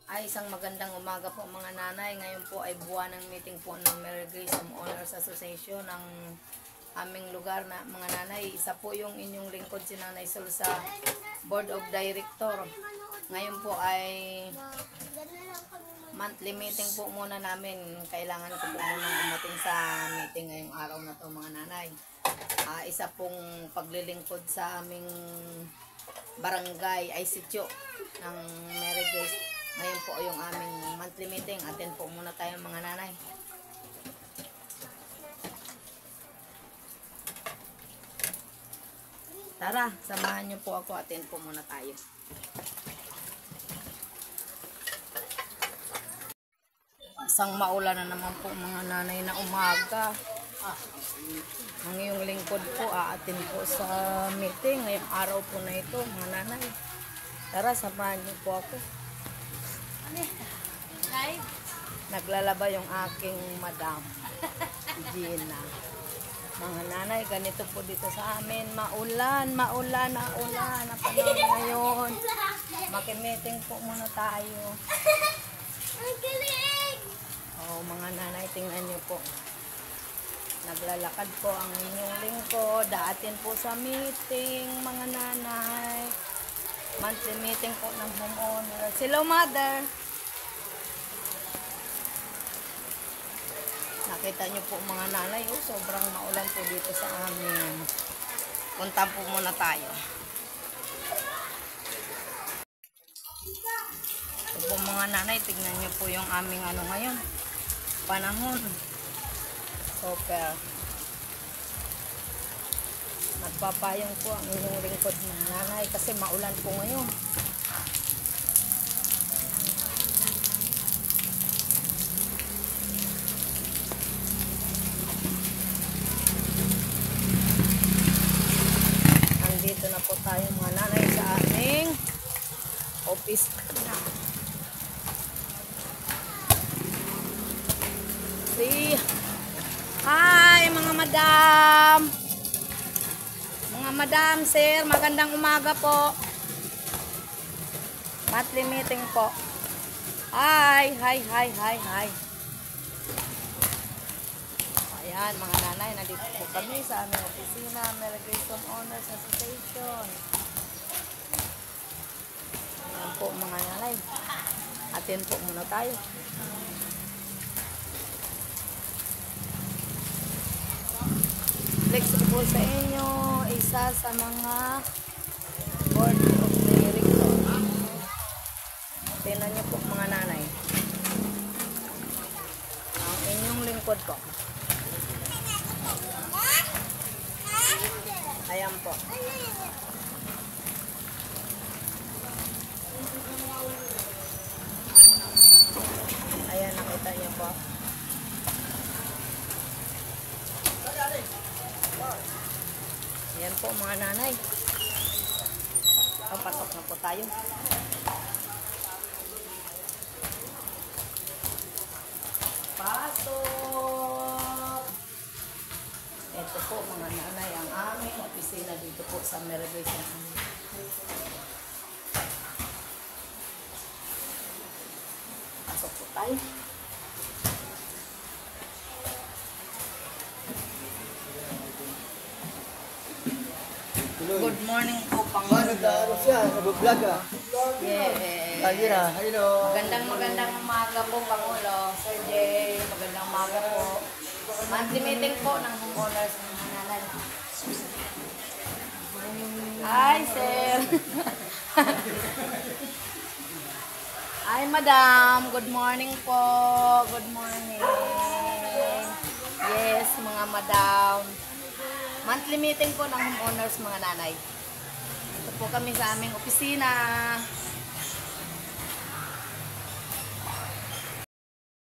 Ay, isang magandang umaga po mga nanay. Ngayon po ay buwan ng meeting po ng Mary Grace Homeowners Association ng aming lugar na mga nanay. Isa po yung inyong lingkod si Nanay Sol sa Board of Director. Ngayon po ay monthly meeting po muna namin. Kailangan ko po muna umating sa meeting ngayong araw na to mga nanay. Isa pong paglilingkod sa aming barangay ay sityo ng Mary Grace. Ngayon po yung aming monthly meeting. Attend po muna tayo mga nanay. Tara, samahan niyo po ako. Attend po muna tayo. Isang maulan na naman po mga nanay na umaga. Ang iyong lingkod po, attend po sa meeting. Ngayong araw po na ito mga nanay. Tara, samahan niyo po ako. Naglalaba yung aking madam Gina. Mga nanay, ganito po dito sa amin. Maulan na panahon ngayon. Makimeeting po muna tayo. Oh, mga nanay, tingnan niyo po. Naglalakad po ang inyong lingkod. Daatin po sa meeting, mga nanay. Monthly meeting po ng homeowner. Hello, mother. Nakita niyo po mga nanay, sobrang maulan po dito sa amin. Punta po muna tayo. Ito po mga nanay, tignan niyo po yung aming ngayon. Panahon. Super. Nagpapayong po ang inyong lingkod ng nanay kasi maulan po ngayon. Nandito na po tayo mga nanay sa aming office na. Hi mga madam! Mga madam, sir, magandang umaga po. Monthly meeting po. Hi. Ayan, mga nanay, nandito po kami sa aming opisina, Mary Grace Homeowners Association. Ayan po mga nanay. Attend po muna tayo. Flexible po sa inyo, isa sa mga board of director. Tingnan niyo po mga nanay. Ang inyong lingkod po. Ayan po. Ayan, nakita niyo po. Ayan po mga nanay. Pasok na po tayo. Pasok! Ito po mga nanay ang aming opisina dito po sa Mary Grace. Pasok po tayo. Good morning po, Pangulo. Nag-vlog ah. Yes. Magandang umaga po, Pangulo. Sir Jay, magandang umaga po. Monthly meeting po ng homeowners ng nanay. Hi, sir. Hi, madam. Good morning po. Good morning. Yes, mga madam. Monthly meeting po ng homeowners mga nanay. Ito po kami sa aming opisina.